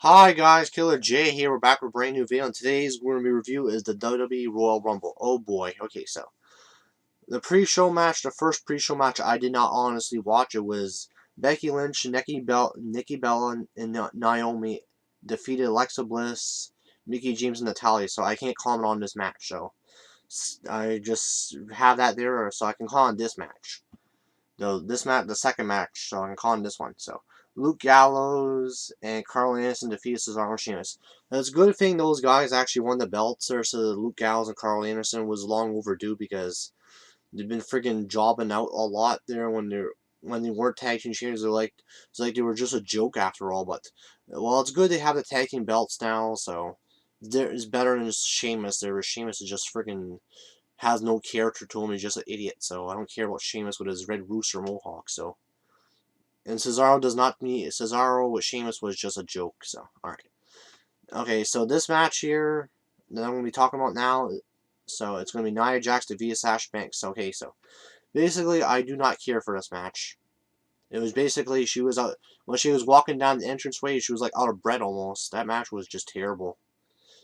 Hi guys, Killer J here. We're back with a brand new video, and today's we're gonna be review is the WWE Royal Rumble. Oh boy. Okay, so the pre-show match, the first pre-show match, I did not honestly watch. It was Becky Lynch, Nikki Bella, and Naomi defeated Alexa Bliss, Mickey James, and Natalia. So I can't comment on this match. So I just have that there, so I can comment on this match. The second match, so I can call on this one. So Luke Gallows and Carl Anderson defeated Cesaro and Sheamus. Now, it's a good thing those guys actually won the belts. So Luke Gallows and Carl Anderson was long overdue because they've been freaking jobbing out a lot there when they weren't tag team champions. It's like they were just a joke after all. But well, it's good they have the tag team belts now. So it's better than Sheamus. Sheamus is just freaking has no character to him. He's just an idiot. So I don't care about Sheamus with his red rooster mohawk. So and Cesaro does not mean Cesaro with Sheamus was just a joke. So alright. Okay, so this match here that I'm gonna be talking about now. So it's gonna be Nia Jax to Via Sash Banks. Okay, so basically I do not care for this match. It was basically she was out when she was walking down the entranceway. She was like out of breath almost. That match was just terrible.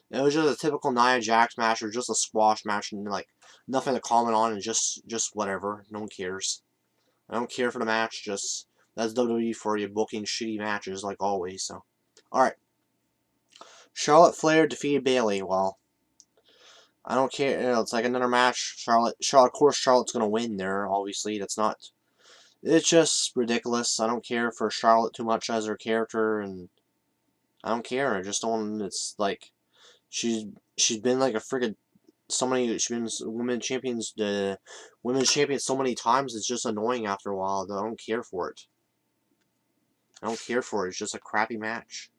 It was just a typical Nia Jax match or just a squash match and like nothing to comment on and just whatever. No one cares. I don't care for the match. Just that's WWE for you, booking shitty matches like always. So, all right. Charlotte Flair defeated Bayley. Well, I don't care. You know, it's like another match. Charlotte. Of course, Charlotte's gonna win there. Obviously, that's not. It's just ridiculous. I don't care for Charlotte too much as her character, and I don't care. I just don't. It's like she's been like a friggin' she's been women's champion so many times. It's just annoying after a while. I don't care for it. I don't care for it. It's just a crappy match.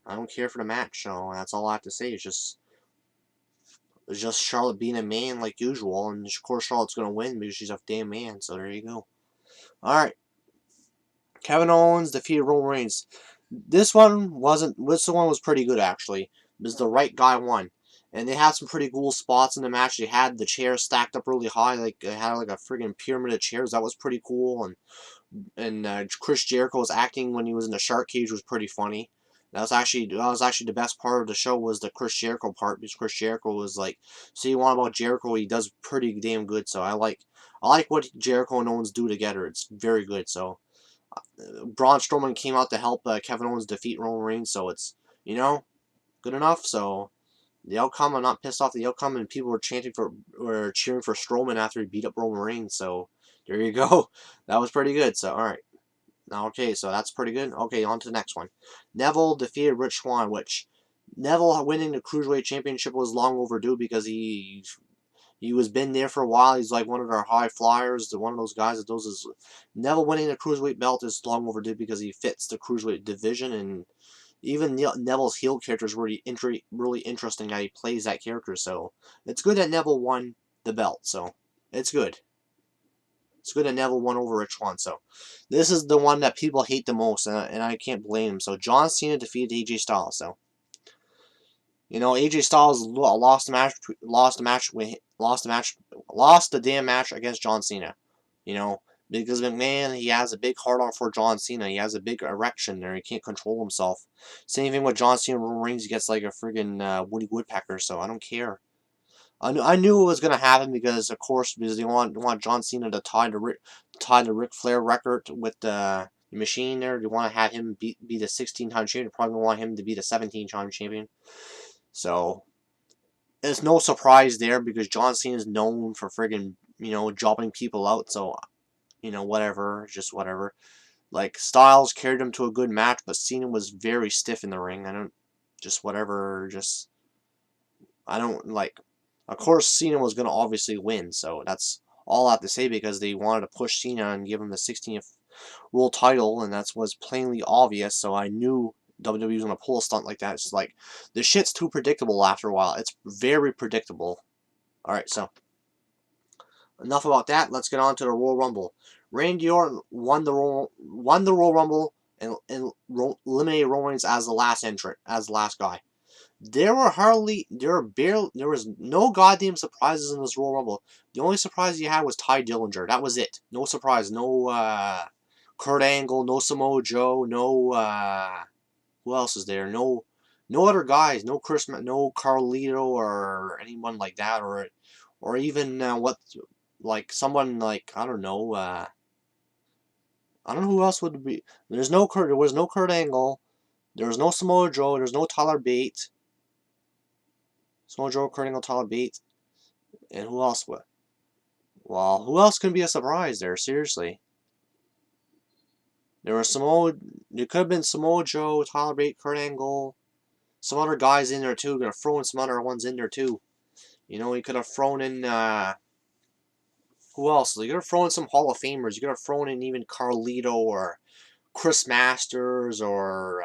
I don't care for the match, so that's all I have to say. It's just Charlotte being a man like usual, and of course Charlotte's gonna win because she's a damn man. So there you go. All right, Kevin Owens defeated Roman Reigns. This one wasn't. This one was pretty good actually. Because the right guy won, and they had some pretty cool spots in the match. They had the chairs stacked up really high, like they had like a friggin' pyramid of chairs. That was pretty cool, and Chris Jericho's acting when he was in the shark cage was pretty funny. That was actually the best part of the show was the Chris Jericho part because Chris Jericho was like, see you want about Jericho, he does pretty damn good. So I like what Jericho and Owens do together. It's very good. So Braun Strowman came out to help Kevin Owens defeat Roman Reigns. So it's good enough. So the outcome, I'm not pissed off the outcome, and people were cheering for Strowman after he beat up Roman Reigns. So there you go. That was pretty good. So all right. Okay, so that's pretty good. Okay, on to the next one. Neville defeated Rich Swann, which Neville winning the Cruiserweight Championship was long overdue because he was been there for a while. He's like one of our high flyers, one of those guys that does is Neville winning the Cruiserweight belt is long overdue because he fits the Cruiserweight division, and even Neville's heel character is really interesting that he plays that character. So it's good that Neville won the belt. So it's good. It's good that Neville won over Rich Swann. So this is the one that people hate the most, and I can't blame him. So John Cena defeated AJ Styles. So AJ Styles lost the damn match against John Cena. Because McMahon, he has a big hard on for John Cena. He has a big erection there. He can't control himself. Same thing with John Cena. Roman Reigns gets like a friggin' Woody Woodpecker. So I don't care. I knew it was gonna happen because they want John Cena to tie the Ric Flair record with the machine there. They want to have him be the 16-time champion. They probably want him to be the 17-time champion. So it's no surprise there because John Cena is known for friggin' jobbing people out. So whatever, just whatever. Like Styles carried him to a good match, but Cena was very stiff in the ring. I don't like. Of course, Cena was going to obviously win, so that's all I have to say because they wanted to push Cena and give him the 16th world title, and that was plainly obvious, so I knew WWE was going to pull a stunt like that. It's like, the shit's too predictable after a while. It's very predictable. Alright, so, enough about that. Let's get on to the Royal Rumble. Randy Orton won the Royal Rumble and eliminated Roman Reigns as the last guy. There was no goddamn surprises in this Royal Rumble. The only surprise you had was Ty Dillinger. That was it. No surprise. No Kurt Angle, no Samoa Joe, no who else is there? No other guys, no Carlito or anyone like that, or even like someone like I don't know. I don't know who else would be. There was no Kurt Angle. There was no Samoa Joe. There's no Tyler Bate. Samoa Joe, Kurt Angle, Tyler Bate, and who else would? Well, who else can be a surprise there? Seriously. There was It could have been Samoa Joe, Tyler Bate, Kurt Angle, some other guys in there too. Could have thrown some other ones in there too. You know, he could have thrown in who else? You could have thrown in some Hall of Famers. You could have thrown in even Carlito or Chris Masters or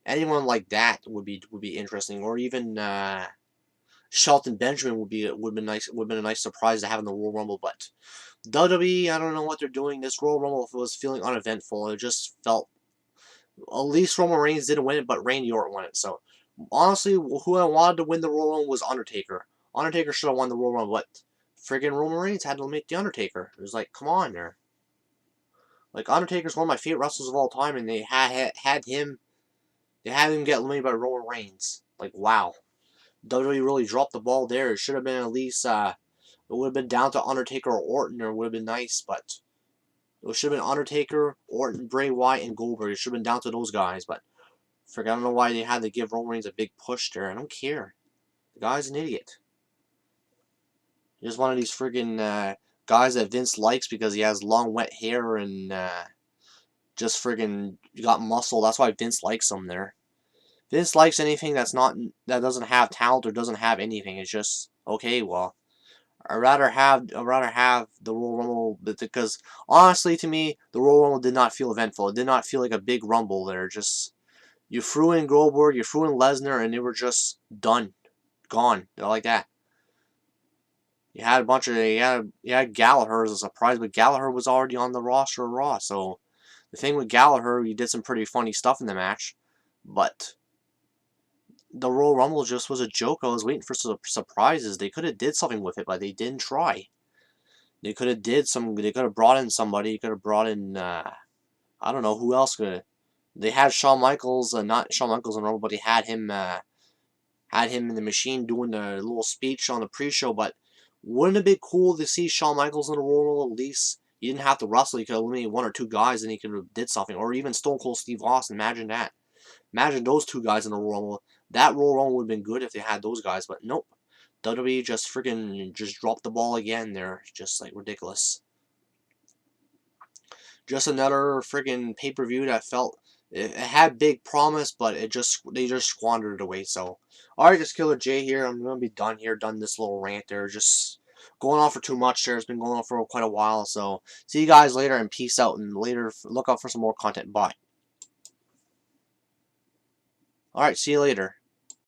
anyone like that would be interesting. Or even Shelton Benjamin would have been nice. Would have been a nice surprise to have in the Royal Rumble, but WWE, I don't know what they're doing. This Royal Rumble was feeling uneventful. It just felt, at least Roman Reigns didn't win it, but Randy Orton won it. So, honestly, who I wanted to win the Royal Rumble was Undertaker. Undertaker should have won the Royal Rumble, but friggin' Roman Reigns had to eliminate the Undertaker. It was like, come on there. Like, Undertaker's one of my favorite wrestlers of all time, and they had him get eliminated by Roman Reigns. Like, wow. WWE really dropped the ball there. It should have been at least, it would have been down to Undertaker or Orton, or it would have been nice, but it should have been Undertaker, Orton, Bray Wyatt, and Goldberg. It should have been down to those guys, but I don't know why they had to give Roman Reigns a big push there. I don't care. The guy's an idiot. He's one of these friggin' guys that Vince likes because he has long, wet hair and just friggin' got muscle. That's why Vince likes him there. Vince likes anything that doesn't have talent or doesn't have anything. It's just okay. Well, I'd rather have the Royal Rumble because honestly, to me, the Royal Rumble did not feel eventful. It did not feel like a big rumble there. Just you threw in Goldberg, you threw in Lesnar, and they were just done, gone. They're like that. You had a bunch of you had Gallagher as a surprise, but Gallagher was already on the roster of Raw. So the thing with Gallagher, he did some pretty funny stuff in the match, but the Royal Rumble just was a joke. I was waiting for some surprises. They could have did something with it, but they didn't try. They could have They could have brought in somebody. They could have brought in I don't know who else could. They had Shawn Michaels, not Shawn Michaels in Rumble, but they had him in the machine doing the little speech on the pre-show. But wouldn't it have been cool to see Shawn Michaels in the Royal Rumble at least? He didn't have to wrestle. He could eliminate one or two guys, and he could have did something. Or even Stone Cold Steve Austin. Imagine that. Imagine those two guys in the Royal Rumble. That Royal Rumble would have been good if they had those guys, but nope. WWE just freaking dropped the ball again there. Just like ridiculous. Just another freaking pay-per-view that felt it had big promise, but they just squandered it away. So, alright, just Killer J here. I'm gonna be done here. Done this little rant there. Just going on for too much there. It's been going on for quite a while. So, see you guys later and peace out. And later, look out for some more content. Bye. Alright, see you later.